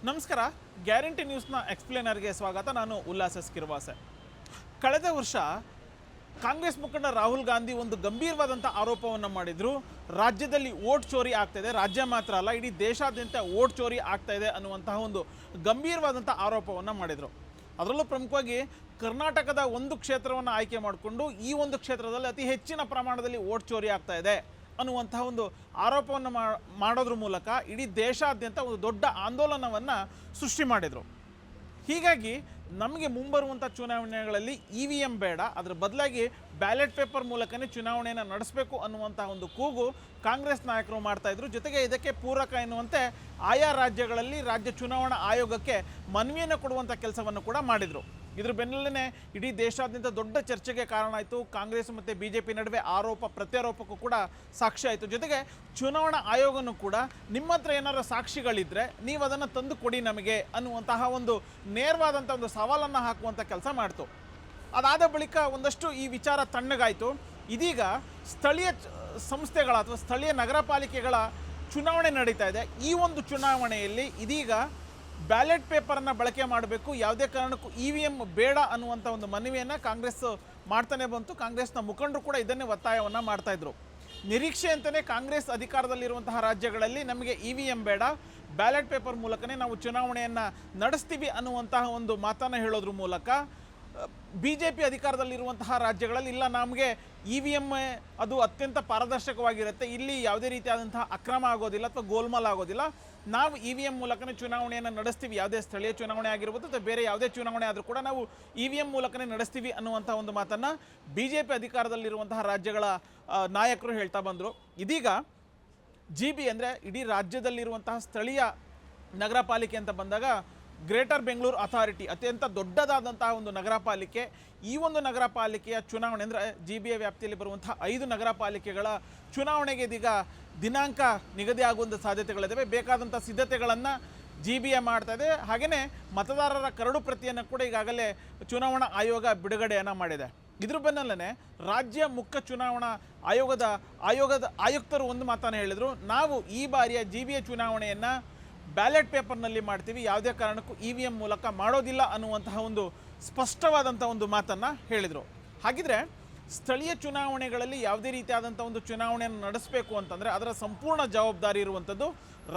ನಮಸ್ಕಾರ. ಗ್ಯಾರಂಟಿ ನ್ಯೂಸ್ನ ಎಕ್ಸ್ಪ್ಲೇನರ್ಗೆ ಸ್ವಾಗತ. ನಾನು ಉಲ್ಲಾಸ ಸ್ಕಿರ್ವಾಸೆ. ಕಳೆದ ವರ್ಷ ಕಾಂಗ್ರೆಸ್ ಮುಖಂಡ ರಾಹುಲ್ ಗಾಂಧಿ ಒಂದು ಗಂಭೀರವಾದಂಥ ಆರೋಪವನ್ನು ಮಾಡಿದರು. ರಾಜ್ಯದಲ್ಲಿ ವೋಟ್ ಚೋರಿ ಆಗ್ತಾಯಿದೆ, ರಾಜ್ಯ ಮಾತ್ರ ಅಲ್ಲ ಇಡೀ ದೇಶಾದ್ಯಂತ ವೋಟ್ ಚೋರಿ ಆಗ್ತಾಯಿದೆ ಅನ್ನುವಂತಹ ಒಂದು ಗಂಭೀರವಾದಂಥ ಆರೋಪವನ್ನು ಮಾಡಿದರು. ಅದರಲ್ಲೂ ಪ್ರಮುಖವಾಗಿ ಕರ್ನಾಟಕದ ಒಂದು ಕ್ಷೇತ್ರವನ್ನು ಆಯ್ಕೆ ಮಾಡಿಕೊಂಡು ಈ ಒಂದು ಕ್ಷೇತ್ರದಲ್ಲಿ ಅತಿ ಹೆಚ್ಚಿನ ಪ್ರಮಾಣದಲ್ಲಿ ವೋಟ್ ಚೋರಿ ಆಗ್ತಾಯಿದೆ ಅನ್ನುವಂತಹ ಒಂದು ಆರೋಪವನ್ನು ಮಾಡೋದ್ರ ಮೂಲಕ ಇಡೀ ದೇಶಾದ್ಯಂತ ಒಂದು ದೊಡ್ಡ ಆಂದೋಲನವನ್ನು ಸೃಷ್ಟಿ ಮಾಡಿದರು. ಹೀಗಾಗಿ ನಮಗೆ ಮುಂಬರುವಂಥ ಚುನಾವಣೆಗಳಲ್ಲಿ EVM ಬೇಡ, ಅದರ ಬದಲಾಗಿ ಬ್ಯಾಲೆಟ್ ಪೇಪರ್ ಮೂಲಕನೇ ಚುನಾವಣೆಯನ್ನು ನಡೆಸಬೇಕು ಅನ್ನುವಂಥ ಒಂದು ಕೂಗು ಕಾಂಗ್ರೆಸ್ ನಾಯಕರು ಮಾಡ್ತಾಯಿದ್ರು. ಜೊತೆಗೆ ಇದಕ್ಕೆ ಪೂರಕ ಎನ್ನುವಂತೆ ಆಯಾ ರಾಜ್ಯಗಳಲ್ಲಿ ರಾಜ್ಯ ಚುನಾವಣಾ ಆಯೋಗಕ್ಕೆ ಮನವಿಯನ್ನು ಕೊಡುವಂಥ ಕೆಲಸವನ್ನು ಕೂಡ ಮಾಡಿದರು. ಇದ್ರ ಬೆನ್ನಲ್ಲೇ ಇಡೀ ದೇಶಾದ್ಯಂತ ದೊಡ್ಡ ಚರ್ಚೆಗೆ ಕಾರಣ ಆಯಿತು. ಕಾಂಗ್ರೆಸ್ ಮತ್ತು BJP ನಡುವೆ ಆರೋಪ ಪ್ರತ್ಯಾರೋಪಕ್ಕೂ ಕೂಡ ಸಾಕ್ಷಿ ಆಯಿತು. ಜೊತೆಗೆ ಚುನಾವಣಾ ಆಯೋಗನೂ ಕೂಡ ನಿಮ್ಮ ಹತ್ರ ಏನಾದರೂ ಸಾಕ್ಷಿಗಳಿದ್ದರೆ ನೀವು ಅದನ್ನು ತಂದು ಕೊಡಿ ನಮಗೆ ಅನ್ನುವಂತಹ ಒಂದು ನೇರವಾದಂಥ ಒಂದು ಸವಾಲನ್ನು ಹಾಕುವಂಥ ಕೆಲಸ ಮಾಡ್ತು. ಅದಾದ ಬಳಿಕ ಒಂದಷ್ಟು ಈ ವಿಚಾರ ತಣ್ಣಗಾಯಿತು. ಇದೀಗ ಸ್ಥಳೀಯ ಸಂಸ್ಥೆಗಳ ಅಥವಾ ಸ್ಥಳೀಯ ನಗರ ಪಾಲಿಕೆಗಳ ಚುನಾವಣೆ ನಡೀತಾ ಇದೆ. ಈ ಒಂದು ಚುನಾವಣೆಯಲ್ಲಿ ಇದೀಗ ಬ್ಯಾಲೆಟ್ ಪೇಪರನ್ನು ಬಳಕೆ ಮಾಡಬೇಕು, ಯಾವುದೇ ಕಾರಣಕ್ಕೂ EVM ಬೇಡ ಅನ್ನುವಂಥ ಒಂದು ಮನವಿಯನ್ನು ಕಾಂಗ್ರೆಸ್ ಮಾಡ್ತಾನೆ ಬಂತು. ಕಾಂಗ್ರೆಸ್ನ ಮುಖಂಡರು ಕೂಡ ಇದನ್ನೇ ಒತ್ತಾಯವನ್ನು ಮಾಡ್ತಾಯಿದ್ರು. ನಿರೀಕ್ಷೆಯಂತೆಯೇ ಕಾಂಗ್ರೆಸ್ ಅಧಿಕಾರದಲ್ಲಿರುವಂತಹ ರಾಜ್ಯಗಳಲ್ಲಿ ನಮಗೆ EVM ಬೇಡ, ಬ್ಯಾಲೆಟ್ ಪೇಪರ್ ಮೂಲಕನೇ ನಾವು ಚುನಾವಣೆಯನ್ನು ನಡೆಸ್ತೀವಿ ಅನ್ನುವಂತಹ ಒಂದು ಮಾತನ್ನು ಹೇಳೋದ್ರ ಮೂಲಕ BJP ಅಧಿಕಾರದಲ್ಲಿರುವಂತಹ ರಾಜ್ಯಗಳಲ್ಲಿ ಇಲ್ಲ, ನಮಗೆ EVM ಅದು ಅತ್ಯಂತ ಪಾರದರ್ಶಕವಾಗಿರುತ್ತೆ, ಇಲ್ಲಿ ಯಾವುದೇ ರೀತಿಯಾದಂತಹ ಅಕ್ರಮ ಆಗೋದಿಲ್ಲ ಅಥವಾ ಗೋಲ್ಮಾಲ್ ಆಗೋದಿಲ್ಲ, ನಾವು EVM ಮೂಲಕನೇ ಚುನಾವಣೆಯನ್ನು ನಡೆಸ್ತೀವಿ, ಯಾವುದೇ ಸ್ಥಳೀಯ ಚುನಾವಣೆ ಆಗಿರ್ಬೋದು ಅಥವಾ ಬೇರೆ ಯಾವುದೇ ಚುನಾವಣೆ ಆದರೂ ಕೂಡ ನಾವು EVM ಮೂಲಕನೇ ನಡೆಸ್ತೀವಿ ಅನ್ನುವಂಥ ಒಂದು ಮಾತನ್ನು BJP ಅಧಿಕಾರದಲ್ಲಿರುವಂತಹ ರಾಜ್ಯಗಳ ನಾಯಕರು ಹೇಳ್ತಾ ಬಂದರು. ಇದೀಗ GB ಅಂದರೆ ಇಡೀ ರಾಜ್ಯದಲ್ಲಿರುವಂತಹ ಸ್ಥಳೀಯ ನಗರ ಪಾಲಿಕೆ ಅಂತ ಬಂದಾಗ ಗ್ರೇಟರ್ ಬೆಂಗಳೂರು ಅಥಾರಿಟಿ ಅತ್ಯಂತ ದೊಡ್ಡದಾದಂತಹ ಒಂದು ನಗರ ಪಾಲಿಕೆ. ಈ ಒಂದು ನಗರ ಪಾಲಿಕೆಯ ಚುನಾವಣೆ ಅಂದರೆ GBಯ ವ್ಯಾಪ್ತಿಯಲ್ಲಿ ಬರುವಂತಹ 5 ನಗರ ಪಾಲಿಕೆಗಳ ಚುನಾವಣೆಗೆ ಇದೀಗ ದಿನಾಂಕ ನಿಗದಿ ಆಗುವಂಥ ಸಾಧ್ಯತೆಗಳಿದ್ದಾವೆ. ಬೇಕಾದಂಥ ಸಿದ್ಧತೆಗಳನ್ನು GB ಮಾಡ್ತಾ ಇದೆ. ಹಾಗೆಯೇ ಮತದಾರರ ಕರಡು ಪ್ರತಿಯನ್ನು ಕೂಡ ಈಗಾಗಲೇ ಚುನಾವಣಾ ಆಯೋಗ ಬಿಡುಗಡೆಯನ್ನು ಮಾಡಿದೆ. ಇದ್ರ ಬೆನ್ನಲ್ಲೇ ರಾಜ್ಯ ಮುಖ್ಯ ಚುನಾವಣಾ ಆಯುಕ್ತರು ಒಂದು ಮಾತನ್ನು ಹೇಳಿದರು, ನಾವು ಈ ಬಾರಿಯ GBಯ ಚುನಾವಣೆಯನ್ನು ಬ್ಯಾಲೆಟ್ ಪೇಪರ್ನಲ್ಲಿ ಮಾಡ್ತೀವಿ, ಯಾವುದೇ ಕಾರಣಕ್ಕೂ EVM ಮೂಲಕ ಮಾಡೋದಿಲ್ಲ ಅನ್ನುವಂತಹ ಒಂದು ಸ್ಪಷ್ಟವಾದಂಥ ಒಂದು ಮಾತನ್ನು ಹೇಳಿದರು. ಹಾಗಿದ್ರೆ ಸ್ಥಳೀಯ ಚುನಾವಣೆಗಳಲ್ಲಿ ಯಾವುದೇ ರೀತಿಯಾದಂಥ ಒಂದು ಚುನಾವಣೆಯನ್ನು ನಡೆಸಬೇಕು ಅಂತಂದರೆ ಅದರ ಸಂಪೂರ್ಣ ಜವಾಬ್ದಾರಿ ಇರುವಂಥದ್ದು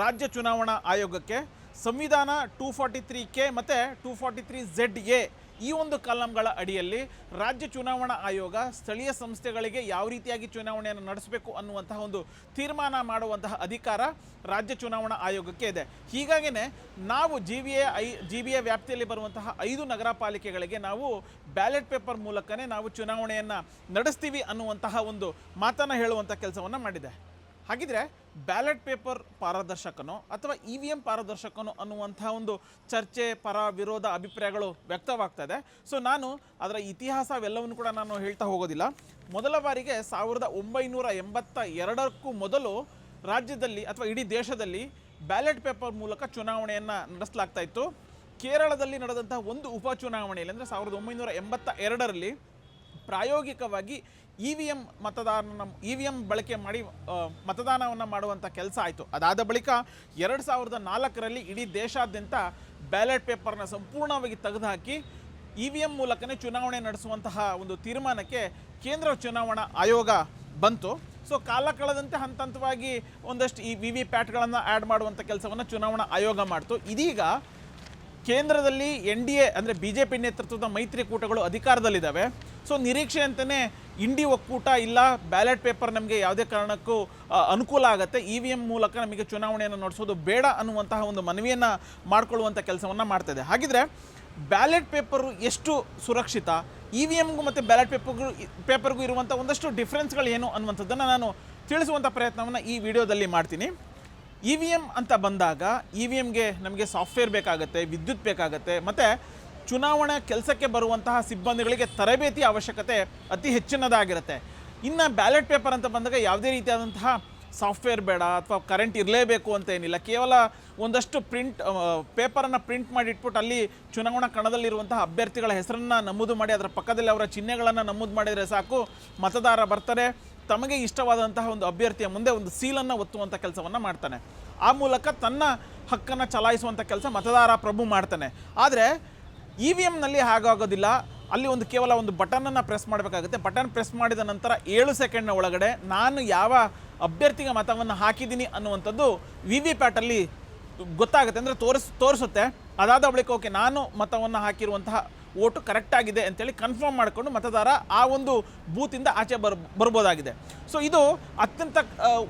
ರಾಜ್ಯ ಚುನಾವಣಾ ಆಯೋಗಕ್ಕೆ. ಸಂವಿಧಾನ 243K ಮತ್ತು 243ZA ಈ ಒಂದು ಕಾಲಂಗಳ ಅಡಿಯಲ್ಲಿ ರಾಜ್ಯ ಚುನಾವಣಾ ಆಯೋಗ ಸ್ಥಳೀಯ ಸಂಸ್ಥೆಗಳಿಗೆ ಯಾವ ರೀತಿಯಾಗಿ ಚುನಾವಣೆಯನ್ನು ನಡೆಸಬೇಕು ಅನ್ನುವಂತಹ ಒಂದು ತೀರ್ಮಾನ ಮಾಡುವಂತಹ ಅಧಿಕಾರ ರಾಜ್ಯ ಚುನಾವಣಾ ಆಯೋಗಕ್ಕೆ ಇದೆ. ಹೀಗಾಗಿಯೇ ನಾವು GBಯ ವ್ಯಾಪ್ತಿಯಲ್ಲಿ ಬರುವಂತಹ 5 ನಗರ ಪಾಲಿಕೆಗಳಿಗೆ ನಾವು ಬ್ಯಾಲೆಟ್ ಪೇಪರ್ ಮೂಲಕನೇ ನಾವು ಚುನಾವಣೆಯನ್ನು ನಡೆಸ್ತೀವಿ ಅನ್ನುವಂತಹ ಒಂದು ಮಾತನ್ನು ಹೇಳುವಂಥ ಕೆಲಸವನ್ನು ಮಾಡಿದೆ. ಹಾಗಿದ್ರೆ ಬ್ಯಾಲೆಟ್ ಪೇಪರ್ ಪಾರದರ್ಶಕನೋ ಅಥವಾ EVM ಪಾರದರ್ಶಕನೋ ಅನ್ನುವಂಥ ಒಂದು ಚರ್ಚೆ, ಪರ ವಿರೋಧ ಅಭಿಪ್ರಾಯಗಳು ವ್ಯಕ್ತವಾಗ್ತಾ ಇದೆ. ಸೊ ನಾನು ಅದರ ಇತಿಹಾಸ ಅವೆಲ್ಲವನ್ನು ಕೂಡ ನಾನು ಹೇಳ್ತಾ ಹೋಗೋದಿಲ್ಲ. ಮೊದಲ ಬಾರಿಗೆ 1982ಕ್ಕೂ ಮೊದಲು ರಾಜ್ಯದಲ್ಲಿ ಅಥವಾ ಇಡೀ ದೇಶದಲ್ಲಿ ಬ್ಯಾಲೆಟ್ ಪೇಪರ್ ಮೂಲಕ ಚುನಾವಣೆಯನ್ನು ನಡೆಸಲಾಗ್ತಾ ಇತ್ತು. ಕೇರಳದಲ್ಲಿ ನಡೆದಂತಹ ಒಂದು ಉಪಚುನಾವಣೆಯಲ್ಲಿ ಅಂದರೆ 1982ರಲ್ಲಿ ಪ್ರಾಯೋಗಿಕವಾಗಿ EVM ಬಳಕೆ ಮಾಡಿ ಮತದಾನವನ್ನು ಮಾಡುವಂಥ ಕೆಲಸ ಆಯಿತು. ಅದಾದ ಬಳಿಕ 2004ರಲ್ಲಿ ಇಡೀ ದೇಶಾದ್ಯಂತ ಬ್ಯಾಲೆಟ್ ಪೇಪರ್ನ ಸಂಪೂರ್ಣವಾಗಿ ತೆಗೆದುಹಾಕಿ EVM ಮೂಲಕನೇ ಚುನಾವಣೆ ನಡೆಸುವಂತಹ ಒಂದು ತೀರ್ಮಾನಕ್ಕೆ ಕೇಂದ್ರ ಚುನಾವಣಾ ಆಯೋಗ ಬಂತು. ಸೊ ಕಾಲ ಕಳೆದಂತೆ ಹಂತ ಹಂತವಾಗಿ ಒಂದಷ್ಟು ಈ VVPATಗಳನ್ನು ಆ್ಯಡ್ ಮಾಡುವಂಥ ಕೆಲಸವನ್ನು ಚುನಾವಣಾ ಆಯೋಗ ಮಾಡ್ತು. ಇದೀಗ ಕೇಂದ್ರದಲ್ಲಿ NDA ಅಂದರೆ BJP ನೇತೃತ್ವದ ಮೈತ್ರಿಕೂಟಗಳು ಅಧಿಕಾರದಲ್ಲಿದ್ದಾವೆ. ಸೊ ನಿರೀಕ್ಷೆಯಂತೆಯೇ ಇಂಡಿ ಒಕ್ಕೂಟ ಇಲ್ಲ, ಬ್ಯಾಲೆಟ್ ಪೇಪರ್ ನಮಗೆ ಯಾವುದೇ ಕಾರಣಕ್ಕೂ ಅನುಕೂಲ ಆಗುತ್ತೆ, EVM ಮೂಲಕ ನಮಗೆ ಚುನಾವಣೆಯನ್ನು ನಡೆಸೋದು ಬೇಡ ಅನ್ನುವಂತಹ ಒಂದು ಮನವಿಯನ್ನು ಮಾಡಿಕೊಳ್ಳುವಂಥ ಕೆಲಸವನ್ನು ಮಾಡ್ತಾಯಿದೆ. ಹಾಗಿದ್ರೆ ಬ್ಯಾಲೆಟ್ ಪೇಪರು ಎಷ್ಟು ಸುರಕ್ಷಿತ, EVMಗೂ ಮತ್ತು ಬ್ಯಾಲೆಟ್ ಪೇಪರ್ಗೂ ಇರುವಂಥ ಒಂದಷ್ಟು ಡಿಫ್ರೆನ್ಸ್ಗಳು ಏನು ಅನ್ನುವಂಥದ್ದನ್ನು ನಾನು ತಿಳಿಸುವಂಥ ಪ್ರಯತ್ನವನ್ನು ಈ ವಿಡಿಯೋದಲ್ಲಿ ಮಾಡ್ತೀನಿ. EVM ಅಂತ ಬಂದಾಗ EVMಗೆ ನಮಗೆ ಸಾಫ್ಟ್ವೇರ್ ಬೇಕಾಗುತ್ತೆ, ವಿದ್ಯುತ್ ಬೇಕಾಗುತ್ತೆ, ಮತ್ತು ಚುನಾವಣಾ ಕೆಲಸಕ್ಕೆ ಬರುವಂತಹ ಸಿಬ್ಬಂದಿಗಳಿಗೆ ತರಬೇತಿ ಅವಶ್ಯಕತೆ ಅತಿ ಹೆಚ್ಚಿನದಾಗಿರುತ್ತೆ. ಇನ್ನು ಬ್ಯಾಲೆಟ್ ಪೇಪರ್ ಅಂತ ಬಂದಾಗ ಯಾವುದೇ ರೀತಿಯಾದಂತಹ ಸಾಫ್ಟ್ವೇರ್ ಬೇಡ ಅಥವಾ ಕರೆಂಟ್ ಇರಲೇಬೇಕು ಅಂತ ಏನಿಲ್ಲ, ಕೇವಲ ಒಂದಷ್ಟು ಪೇಪರನ್ನು ಪ್ರಿಂಟ್ ಮಾಡಿ ಇಟ್ಬಿಟ್ಟು ಅಲ್ಲಿ ಚುನಾವಣಾ ಕಣದಲ್ಲಿರುವಂತಹ ಅಭ್ಯರ್ಥಿಗಳ ಹೆಸರನ್ನು ನಮೂದು ಮಾಡಿ ಅದರ ಪಕ್ಕದಲ್ಲಿ ಅವರ ಚಿಹ್ನೆಗಳನ್ನು ನಮೂದು ಮಾಡಿದರೆ ಸಾಕು, ಮತದಾರ ಬರ್ತಾರೆ, ತಮಗೆ ಇಷ್ಟವಾದಂತಹ ಒಂದು ಅಭ್ಯರ್ಥಿಯ ಮುಂದೆ ಒಂದು ಸೀಲನ್ನು ಒತ್ತುವಂಥ ಕೆಲಸವನ್ನು ಮಾಡ್ತಾನೆ. ಆ ಮೂಲಕ ತನ್ನ ಹಕ್ಕನ್ನು ಚಲಾಯಿಸುವಂಥ ಕೆಲಸ ಮತದಾರ ಪ್ರಭು ಮಾಡ್ತಾನೆ. ಆದರೆ EVMನಲ್ಲಿ ಹಾಗಾಗೋದಿಲ್ಲ. ಅಲ್ಲಿ ಕೇವಲ ಒಂದು ಬಟನನ್ನು ಪ್ರೆಸ್ ಮಾಡಬೇಕಾಗುತ್ತೆ. ಬಟನ್ ಪ್ರೆಸ್ ಮಾಡಿದ ನಂತರ 7 ಸೆಕೆಂಡ್ನ ಒಳಗಡೆ ನಾನು ಯಾವ ಅಭ್ಯರ್ಥಿಗೆ ಮತವನ್ನು ಹಾಕಿದ್ದೀನಿ ಅನ್ನುವಂಥದ್ದು VVPAT-ಅಲ್ಲಿ ಗೊತ್ತಾಗುತ್ತೆ, ಅಂದರೆ ತೋರಿಸುತ್ತೆ. ಅದಾದ ಬಳಿಕ ಓಕೆ ನಾನು ಮತವನ್ನು ಹಾಕಿರುವಂತಹ ಓಟು ಕರೆಕ್ಟಾಗಿದೆ ಅಂತೇಳಿ ಕನ್ಫರ್ಮ್ ಮಾಡಿಕೊಂಡು ಮತದಾರ ಆ ಒಂದು ಬೂತಿಂದ ಆಚೆ ಬರ್ಬೋದಾಗಿದೆ. ಸೊ ಇದು ಅತ್ಯಂತ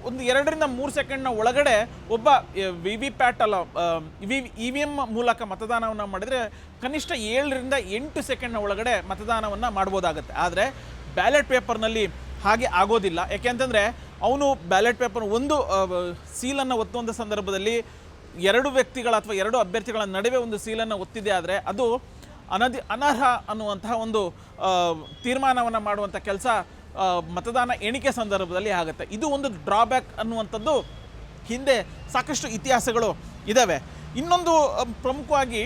ಒಂದು 2 ರಿಂದ 3 ಸೆಕೆಂಡ್ನ ಒಳಗಡೆ ಒಬ್ಬ VVPAT ಅಲ್ಲ EVM ಮೂಲಕ ಮತದಾನವನ್ನು ಮಾಡಿದರೆ ಕನಿಷ್ಠ 7 ರಿಂದ 8 ಸೆಕೆಂಡ್ನ ಒಳಗಡೆ ಮತದಾನವನ್ನು ಮಾಡ್ಬೋದಾಗುತ್ತೆ. ಆದರೆ ಬ್ಯಾಲೆಟ್ ಪೇಪರ್ನಲ್ಲಿ ಹಾಗೆ ಆಗೋದಿಲ್ಲ. ಯಾಕೆಂತಂದರೆ ಅವನು ಬ್ಯಾಲೆಟ್ ಪೇಪರ್ ಒಂದು ಸೀಲನ್ನು ಒತ್ತುವಂಥ ಸಂದರ್ಭದಲ್ಲಿ 2 ವ್ಯಕ್ತಿಗಳ ಅಥವಾ 2 ಅಭ್ಯರ್ಥಿಗಳ ನಡುವೆ ಒಂದು ಸೀಲನ್ನು ಒತ್ತಿದೆ ಆದರೆ ಅದು ಅನರ್ಹ ಅನ್ನುವಂತಹ ಒಂದು ತೀರ್ಮಾನವನ್ನು ಮಾಡುವಂಥ ಕೆಲಸ ಮತದಾನ ಎಣಿಕೆ ಸಂದರ್ಭದಲ್ಲಿ ಆಗುತ್ತೆ. ಇದು ಒಂದು ಡ್ರಾಬ್ಯಾಕ್ ಅನ್ನುವಂಥದ್ದು ಹಿಂದೆ ಸಾಕಷ್ಟು ಇತಿಹಾಸಗಳು ಇದ್ದಾವೆ. ಇನ್ನೊಂದು ಪ್ರಮುಖವಾಗಿ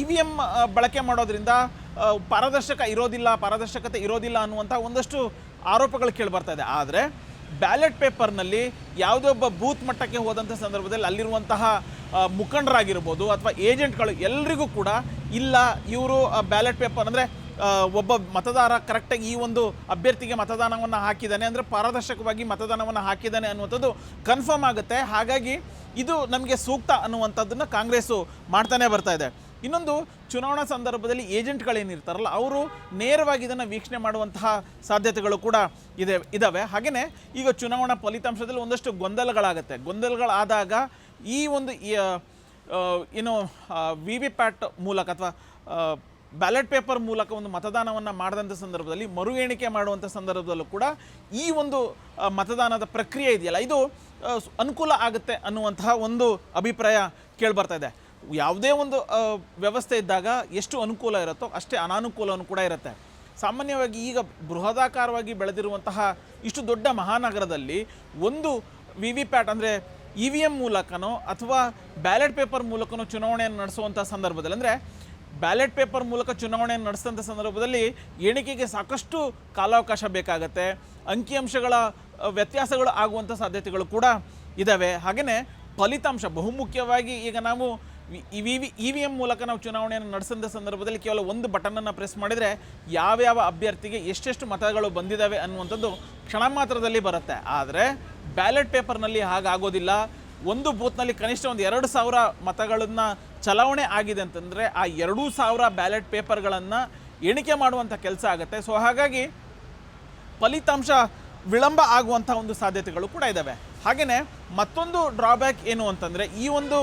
EVM ಬಳಕೆ ಮಾಡೋದ್ರಿಂದ ಪಾರದರ್ಶಕತೆ ಇರೋದಿಲ್ಲ ಅನ್ನುವಂಥ ಒಂದಷ್ಟು ಆರೋಪಗಳು ಕೇಳಿಬರ್ತಾ ಇದೆ. ಆದರೆ ಬ್ಯಾಲೆಟ್ ಪೇಪರ್ನಲ್ಲಿ ಯಾವುದೇ ಒಬ್ಬ ಬೂತ್ ಮಟ್ಟಕ್ಕೆ ಹೋದಂಥ ಸಂದರ್ಭದಲ್ಲಿ ಅಲ್ಲಿರುವಂತಹ ಮುಖಂಡರಾಗಿರ್ಬೋದು ಅಥವಾ ಏಜೆಂಟ್ಗಳು ಎಲ್ರಿಗೂ ಕೂಡ ಇಲ್ಲ ಇವರು ಬ್ಯಾಲೆಟ್ ಪೇಪರ್ ಅಂದರೆ ಒಬ್ಬ ಮತದಾರ ಕರೆಕ್ಟಾಗಿ ಈ ಒಂದು ಅಭ್ಯರ್ಥಿಗೆ ಮತದಾನವನ್ನು ಹಾಕಿದ್ದಾನೆ ಅಂದರೆ ಪಾರದರ್ಶಕವಾಗಿ ಮತದಾನವನ್ನು ಹಾಕಿದ್ದಾನೆ ಅನ್ನುವಂಥದ್ದು ಕನ್ಫರ್ಮ್ ಆಗುತ್ತೆ. ಹಾಗಾಗಿ ಇದು ನಮಗೆ ಸೂಕ್ತ ಅನ್ನುವಂಥದ್ದನ್ನು ಕಾಂಗ್ರೆಸ್ಸು ಮಾಡ್ತಾನೆ ಬರ್ತಾ ಇದೆ. ಇನ್ನೊಂದು ಚುನಾವಣಾ ಸಂದರ್ಭದಲ್ಲಿ ಏಜೆಂಟ್ಗಳೇನಿರ್ತಾರಲ್ಲ ಅವರು ನೇರವಾಗಿ ಇದನ್ನು ವೀಕ್ಷಣೆ ಮಾಡುವಂತಹ ಸಾಧ್ಯತೆಗಳು ಕೂಡ ಇದ್ದಾವೆ. ಹಾಗೆಯೇ ಈಗ ಚುನಾವಣಾ ಫಲಿತಾಂಶದಲ್ಲಿ ಒಂದಷ್ಟು ಗೊಂದಲಗಳಾದಾಗ ಈ ಒಂದು ಏನು VVPAT ಮೂಲಕ ಅಥವಾ ಬ್ಯಾಲೆಟ್ ಪೇಪರ್ ಮೂಲಕ ಒಂದು ಮತದಾನವನ್ನು ಮಾಡಿದಂಥ ಸಂದರ್ಭದಲ್ಲಿ ಮರು ಎಣಿಕೆ ಮಾಡುವಂಥ ಸಂದರ್ಭದಲ್ಲೂ ಕೂಡ ಈ ಒಂದು ಮತದಾನದ ಪ್ರಕ್ರಿಯೆ ಇದೆಯಲ್ಲ ಇದು ಅನುಕೂಲ ಆಗುತ್ತೆ ಅನ್ನುವಂತಹ ಒಂದು ಅಭಿಪ್ರಾಯ ಕೇಳಿಬರ್ತಾ ಇದೆ. ಯಾವುದೇ ಒಂದು ವ್ಯವಸ್ಥೆ ಇದ್ದಾಗ ಎಷ್ಟು ಅನುಕೂಲ ಇರುತ್ತೋ ಅಷ್ಟೇ ಅನಾನುಕೂಲವೂ ಕೂಡ ಇರುತ್ತೆ. ಸಾಮಾನ್ಯವಾಗಿ ಈಗ ಬೃಹದಾಕಾರವಾಗಿ ಬೆಳೆದಿರುವಂತಹ ಇಷ್ಟು ದೊಡ್ಡ ಮಹಾನಗರದಲ್ಲಿ ಒಂದು VVPAT ಅಂದರೆ EVM ಮೂಲಕನೋ ಅಥವಾ ಬ್ಯಾಲೆಟ್ ಪೇಪರ್ ಮೂಲಕನೋ ಚುನಾವಣೆಯನ್ನು ನಡೆಸುವಂಥ ಸಂದರ್ಭದಲ್ಲಿ ಅಂದರೆ ಬ್ಯಾಲೆಟ್ ಪೇಪರ್ ಮೂಲಕ ಚುನಾವಣೆಯನ್ನು ನಡೆಸಿದಂಥ ಸಂದರ್ಭದಲ್ಲಿ ಎಣಿಕೆಗೆ ಸಾಕಷ್ಟು ಕಾಲಾವಕಾಶ ಬೇಕಾಗತ್ತೆ, ಅಂಕಿಅಂಶಗಳ ವ್ಯತ್ಯಾಸಗಳು ಆಗುವಂಥ ಸಾಧ್ಯತೆಗಳು ಕೂಡ ಇದ್ದಾವೆ. ಹಾಗೆಯೇ ಫಲಿತಾಂಶ ಬಹುಮುಖ್ಯವಾಗಿ ಈಗ ನಾವು EVM ಮೂಲಕ ನಾವು ಚುನಾವಣೆಯನ್ನು ನಡೆಸಿದ ಸಂದರ್ಭದಲ್ಲಿ ಕೇವಲ ಒಂದು ಬಟನನ್ನು ಪ್ರೆಸ್ ಮಾಡಿದರೆ ಯಾವ್ಯಾವ ಅಭ್ಯರ್ಥಿಗೆ ಎಷ್ಟೆಷ್ಟು ಮತಗಳು ಬಂದಿದ್ದಾವೆ ಅನ್ನುವಂಥದ್ದು ಕ್ಷಣ ಮಾತ್ರದಲ್ಲಿ ಬರುತ್ತೆ. ಆದರೆ ಬ್ಯಾಲೆಟ್ ಪೇಪರ್ನಲ್ಲಿ ಹಾಗಾಗೋದಿಲ್ಲ. ಒಂದು ಬೂತ್ನಲ್ಲಿ ಕನಿಷ್ಠ ಒಂದು 2,000 ಮತಗಳನ್ನು ಚಲಾವಣೆ ಆಗಿದೆ ಅಂತಂದರೆ ಆ 2,000 ಬ್ಯಾಲೆಟ್ ಪೇಪರ್ಗಳನ್ನು ಎಣಿಕೆ ಮಾಡುವಂಥ ಕೆಲಸ ಆಗುತ್ತೆ. ಸೊ ಹಾಗಾಗಿ ಫಲಿತಾಂಶ ವಿಳಂಬ ಆಗುವಂಥ ಒಂದು ಸಾಧ್ಯತೆಗಳು ಕೂಡ ಇದ್ದಾವೆ. ಹಾಗೆಯೇ ಮತ್ತೊಂದು ಡ್ರಾಬ್ಯಾಕ್ ಏನು ಅಂತಂದರೆ ಈ ಒಂದು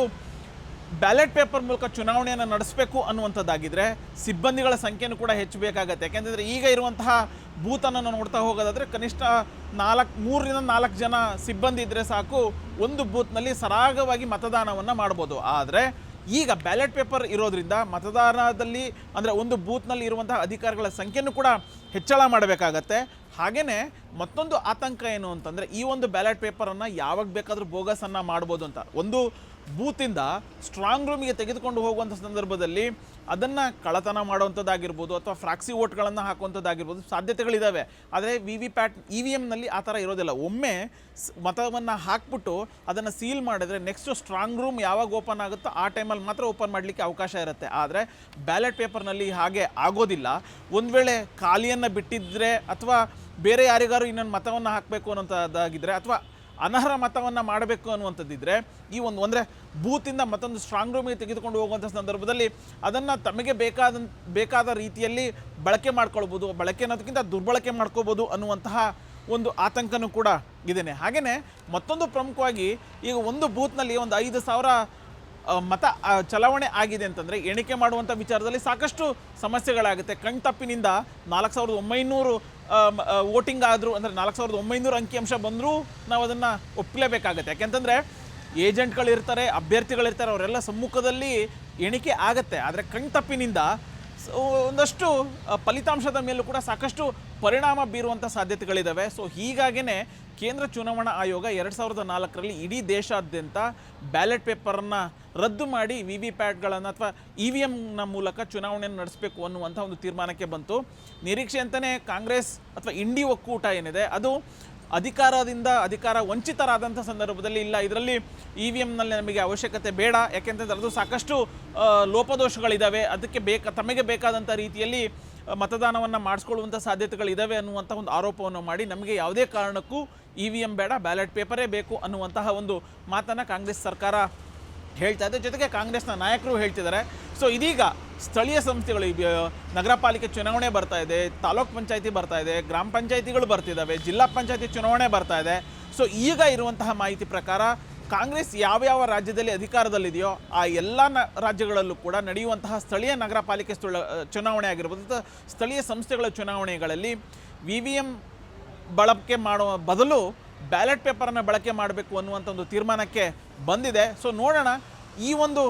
ಬ್ಯಾಲೆಟ್ ಪೇಪರ್ ಮೂಲಕ ಚುನಾವಣೆಯನ್ನು ನಡೆಸಬೇಕು ಅನ್ನುವಂಥದ್ದಾಗಿದ್ದರೆ ಸಿಬ್ಬಂದಿಗಳ ಸಂಖ್ಯೆನೂ ಕೂಡ ಹೆಚ್ಚಬೇಕಾಗತ್ತೆ. ಯಾಕೆಂತಂದರೆ ಈಗ ಇರುವಂತಹ ಬೂತನ್ನು ನೋಡ್ತಾ ಹೋಗೋದಾದರೆ ಕನಿಷ್ಠ 3 ರಿಂದ 4 ಜನ ಸಿಬ್ಬಂದಿ ಇದ್ದರೆ ಸಾಕು ಒಂದು ಬೂತ್ನಲ್ಲಿ ಸರಾಗವಾಗಿ ಮತದಾನವನ್ನು ಮಾಡ್ಬೋದು. ಆದರೆ ಈಗ ಬ್ಯಾಲೆಟ್ ಪೇಪರ್ ಇರೋದ್ರಿಂದ ಮತದಾನದಲ್ಲಿ ಅಂದರೆ ಒಂದು ಬೂತ್ನಲ್ಲಿ ಇರುವಂತಹ ಅಧಿಕಾರಿಗಳ ಸಂಖ್ಯೆನೂ ಕೂಡ ಹೆಚ್ಚಳ ಮಾಡಬೇಕಾಗತ್ತೆ. ಹಾಗೆಯೇ ಮತ್ತೊಂದು ಆತಂಕ ಏನು ಅಂತಂದರೆ ಈ ಒಂದು ಬ್ಯಾಲೆಟ್ ಪೇಪರನ್ನು ಯಾವಾಗ ಬೇಕಾದರೂ ಬೋಗಸನ್ನು ಮಾಡ್ಬೋದು ಅಂತ. ಒಂದು ಬೂತಿಂದ ಸ್ಟ್ರಾಂಗ್ ರೂಮಿಗೆ ತೆಗೆದುಕೊಂಡು ಹೋಗುವಂಥ ಸಂದರ್ಭದಲ್ಲಿ ಅದನ್ನು ಕಳ್ಳತನ ಮಾಡುವಂಥದ್ದಾಗಿರ್ಬೋದು ಅಥವಾ ಫ್ರಾಕ್ಸಿ ವೋಟ್ಗಳನ್ನು ಹಾಕುವಂಥದ್ದಾಗಿರ್ಬೋದು ಸಾಧ್ಯತೆಗಳಿದ್ದಾವೆ. ಆದರೆ VVPAT EVMನಲ್ಲಿ ಆ ಥರ ಇರೋದಿಲ್ಲ. ಒಮ್ಮೆ ಮತವನ್ನು ಹಾಕ್ಬಿಟ್ಟು ಅದನ್ನು ಸೀಲ್ ಮಾಡಿದರೆ ನೆಕ್ಸ್ಟು ಸ್ಟ್ರಾಂಗ್ ರೂಮ್ ಯಾವಾಗ ಓಪನ್ ಆಗುತ್ತೋ ಆ ಟೈಮಲ್ಲಿ ಮಾತ್ರ ಓಪನ್ ಮಾಡಲಿಕ್ಕೆ ಅವಕಾಶ ಇರುತ್ತೆ. ಆದರೆ ಬ್ಯಾಲೆಟ್ ಪೇಪರ್ನಲ್ಲಿ ಹಾಗೆ ಆಗೋದಿಲ್ಲ. ಒಂದು ವೇಳೆ ಖಾಲಿಯನ್ನು ಬಿಟ್ಟಿದ್ದರೆ ಅಥವಾ ಬೇರೆ ಯಾರಿಗಾರು ಇನ್ನೊಂದು ಮತವನ್ನು ಹಾಕಬೇಕು ಅನ್ನೋಂಥದ್ದಾಗಿದ್ದರೆ ಅಥವಾ ಅನರ್ಹ ಮತವನ್ನು ಮಾಡಬೇಕು ಅನ್ನುವಂಥದ್ದಿದ್ದರೆ ಈ ಒಂದು ಅಂದರೆ ಬೂತಿಂದ ಮತ್ತೊಂದು ಸ್ಟ್ರಾಂಗ್ ರೂಮಿಗೆ ತೆಗೆದುಕೊಂಡು ಹೋಗುವಂಥ ಸಂದರ್ಭದಲ್ಲಿ ಅದನ್ನು ತಮಗೆ ಬೇಕಾದ ರೀತಿಯಲ್ಲಿ ಬಳಕೆ ಮಾಡ್ಕೊಳ್ಬೋದು, ಬಳಕೆ ಅನ್ನೋದಕ್ಕಿಂತ ದುರ್ಬಳಕೆ ಮಾಡ್ಕೋಬೋದು ಅನ್ನುವಂತಹ ಒಂದು ಆತಂಕನೂ ಕೂಡ ಇದೆ. ಹಾಗೆಯೇ ಮತ್ತೊಂದು ಪ್ರಮುಖವಾಗಿ ಈಗ ಒಂದು ಬೂತ್ನಲ್ಲಿ ಒಂದು 5,000 ಮತ ಚಲಾವಣೆ ಆಗಿದೆ ಅಂತಂದರೆ ಎಣಿಕೆ ಮಾಡುವಂಥ ವಿಚಾರದಲ್ಲಿ ಸಾಕಷ್ಟು ಸಮಸ್ಯೆಗಳಾಗುತ್ತೆ. ಕಣ್ತಪ್ಪಿನಿಂದ 4,900 ವೋಟಿಂಗ್ ಆದರೂ ಅಂದರೆ 4,900 ಅಂಕಿಅಂಶ ಬಂದರೂ ನಾವು ಅದನ್ನು ಒಪ್ಪಲೇಬೇಕಾಗತ್ತೆ. ಯಾಕೆಂತಂದರೆ ಏಜೆಂಟ್ಗಳಿರ್ತಾರೆ, ಅಭ್ಯರ್ಥಿಗಳಿರ್ತಾರೆ, ಅವರೆಲ್ಲ ಸಮ್ಮುಖದಲ್ಲಿ ಎಣಿಕೆ ಆಗತ್ತೆ. ಆದರೆ ಕಣ್ತಪ್ಪಿನಿಂದ ಒಂದಷ್ಟು ಫಲಿತಾಂಶದ ಮೇಲೂ ಕೂಡ ಸಾಕಷ್ಟು ಪರಿಣಾಮ ಬೀರುವಂಥ ಸಾಧ್ಯತೆಗಳಿದ್ದಾವೆ. ಸೊ ಹೀಗಾಗಿಯೇ ಕೇಂದ್ರ ಚುನಾವಣಾ ಆಯೋಗ 2004ರಲ್ಲಿ ಇಡೀ ದೇಶಾದ್ಯಂತ ಬ್ಯಾಲೆಟ್ ಪೇಪರನ್ನು ರದ್ದು ಮಾಡಿ VVPATಗಳನ್ನು ಅಥವಾ EVMನ ಮೂಲಕ ಚುನಾವಣೆಯನ್ನು ನಡೆಸಬೇಕು ಅನ್ನುವಂಥ ಒಂದು ತೀರ್ಮಾನಕ್ಕೆ ಬಂತು. ನಿರೀಕ್ಷೆಯಂತೆಯೇ ಕಾಂಗ್ರೆಸ್ ಅಥವಾ ಇಂಡಿ ಒಕ್ಕೂಟ ಏನಿದೆ ಅದು ಅಧಿಕಾರ ವಂಚಿತರಾದಂಥ ಸಂದರ್ಭದಲ್ಲಿ ಇಲ್ಲ ಇದರಲ್ಲಿ EVMನಲ್ಲಿ ನಮಗೆ ಅವಶ್ಯಕತೆ ಬೇಡ, ಯಾಕೆಂತಂದ್ರೆ ಅದು ಸಾಕಷ್ಟು ಲೋಪದೋಷಗಳಿದ್ದಾವೆ, ಅದಕ್ಕೆ ತಮಗೆ ಬೇಕಾದಂಥ ರೀತಿಯಲ್ಲಿ ಮತದಾನವನ್ನು ಮಾಡಿಸ್ಕೊಳ್ಳುವಂಥ ಸಾಧ್ಯತೆಗಳಿದ್ದಾವೆ ಅನ್ನುವಂಥ ಒಂದು ಆರೋಪವನ್ನು ಮಾಡಿ ನಮಗೆ ಯಾವುದೇ ಕಾರಣಕ್ಕೂ EVM ಬೇಡ, ಬ್ಯಾಲೆಟ್ ಪೇಪರೇ ಬೇಕು ಅನ್ನುವಂತಹ ಒಂದು ಮಾತನ್ನು ಕಾಂಗ್ರೆಸ್ ಸರ್ಕಾರ ಹೇಳ್ತಾ ಇದೆ. ಜೊತೆಗೆ ಕಾಂಗ್ರೆಸ್ನ ನಾಯಕರು ಹೇಳ್ತಿದ್ದಾರೆ. ಸೊ ಇದೀಗ ಸ್ಥಳೀಯ ಸಂಸ್ಥೆಗಳು, ನಗರ ಪಾಲಿಕೆ ಚುನಾವಣೆ ಬರ್ತಾ ಇದೆ, ತಾಲೂಕ್ ಪಂಚಾಯತಿ ಬರ್ತಾ ಇದೆ, ಗ್ರಾಮ ಪಂಚಾಯತಿಗಳು ಬರ್ತಿದ್ದಾವೆ, ಜಿಲ್ಲಾ ಪಂಚಾಯತಿ ಚುನಾವಣೆ ಬರ್ತಾ ಇದೆ. ಸೊ ಈಗ ಇರುವಂತಹ ಮಾಹಿತಿ ಪ್ರಕಾರ ಕಾಂಗ್ರೆಸ್ ಯಾವ ರಾಜ್ಯದಲ್ಲಿ ಅಧಿಕಾರದಲ್ಲಿದೆಯೋ ಆ ಎಲ್ಲ ರಾಜ್ಯಗಳಲ್ಲೂ ಕೂಡ ನಡೆಯುವಂತಹ ಸ್ಥಳೀಯ ನಗರ ಪಾಲಿಕೆ ಚುನಾವಣೆ ಆಗಿರ್ಬೋದು ಅಥವಾ ಸ್ಥಳೀಯ ಸಂಸ್ಥೆಗಳ ಚುನಾವಣೆಗಳಲ್ಲಿ EVM ಬಳಕೆ ಮಾಡುವ ಬದಲು ಬ್ಯಾಲೆಟ್ ಪೇಪರನ್ನು ಬಳಕೆ ಮಾಡಬೇಕು ಅನ್ನುವಂಥ ಒಂದು ತೀರ್ಮಾನಕ್ಕೆ ಬಂದಿದೆ. ಸೊ ನೋಡೋಣ, ಈ ಒಂದು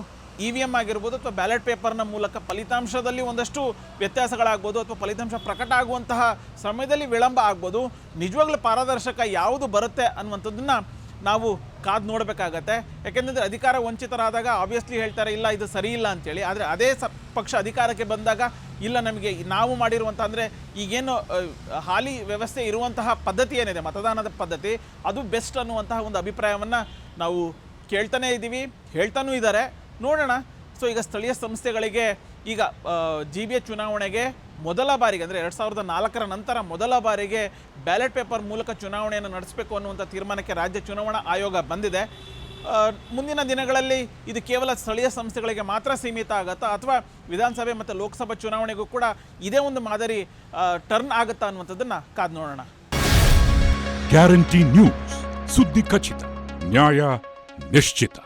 EVM ಆಗಿರ್ಬೋದು ಅಥವಾ ಬ್ಯಾಲೆಟ್ ಪೇಪರ್ನ ಮೂಲಕ ಫಲಿತಾಂಶದಲ್ಲಿ ಒಂದಷ್ಟು ವ್ಯತ್ಯಾಸಗಳಾಗ್ಬೋದು ಅಥವಾ ಫಲಿತಾಂಶ ಪ್ರಕಟ ಆಗುವಂತಹ ಸಮಯದಲ್ಲಿ ವಿಳಂಬ ಆಗ್ಬೋದು. ನಿಜವಾಗ್ಲೂ ಪಾರದರ್ಶಕ ಯಾವುದು ಬರುತ್ತೆ ಅನ್ನುವಂಥದ್ದನ್ನು ನಾವು ಕಾದು ನೋಡಬೇಕಾಗತ್ತೆ. ಯಾಕೆಂದರೆ ಅಧಿಕಾರ ವಂಚಿತರಾದಾಗ ಆಬ್ವಿಯಸ್ಲಿ ಹೇಳ್ತಾರೆ ಇಲ್ಲ ಇದು ಸರಿ ಇಲ್ಲ ಅಂತೇಳಿ. ಆದರೆ ಅದೇ ಪಕ್ಷ ಅಧಿಕಾರಕ್ಕೆ ಬಂದಾಗ ಇಲ್ಲ ನಮಗೆ ನಾವು ಮಾಡಿರುವಂಥ ಅಂದರೆ ಈಗೇನು ಹಾಲಿ ವ್ಯವಸ್ಥೆ ಇರುವಂತಹ ಪದ್ಧತಿ ಏನಿದೆ ಮತದಾನದ ಪದ್ಧತಿ ಅದು ಬೆಸ್ಟ್ ಅನ್ನುವಂತಹ ಒಂದು ಅಭಿಪ್ರಾಯವನ್ನು ನಾವು ಕೇಳ್ತಾನೇ ಇದ್ದೀವಿ, ಹೇಳ್ತಾನೂ ಇದ್ದಾರೆ. ನೋಡೋಣ. ಸೊ ಈಗ ಸ್ಥಳೀಯ ಸಂಸ್ಥೆಗಳಿಗೆ ಈಗ GBA ಚುನಾವಣೆಗೆ ಮೊದಲ ಬಾರಿಗೆ ಅಂದರೆ 2004ರ ನಂತರ ಮೊದಲ ಬಾರಿಗೆ ಬ್ಯಾಲೆಟ್ ಪೇಪರ್ ಮೂಲಕ ಚುನಾವಣೆಯನ್ನು ನಡೆಸಬೇಕು ಅನ್ನುವಂಥ ತೀರ್ಮಾನಕ್ಕೆ ರಾಜ್ಯ ಚುನಾವಣಾ ಆಯೋಗ ಬಂದಿದೆ. ಮುಂದಿನ ದಿನಗಳಲ್ಲಿ ಇದು ಕೇವಲ ಸ್ಥಳೀಯ ಸಂಸ್ಥೆಗಳಿಗೆ ಮಾತ್ರ ಸೀಮಿತ ಆಗುತ್ತಾ ಅಥವಾ ವಿಧಾನಸಭೆ ಮತ್ತು ಲೋಕಸಭಾ ಚುನಾವಣೆಗೂ ಕೂಡ ಇದೇ ಒಂದು ಮಾದರಿ ಟರ್ನ್ ಆಗುತ್ತಾ ಅನ್ನುವಂಥದ್ದನ್ನು ಕಾದು ನೋಡೋಣ. ಗ್ಯಾರಂಟಿ ನ್ಯೂಸ್, ಸುದ್ದಿ ಖಚಿತ, ನ್ಯಾಯ ನಿಶ್ಚಿತ.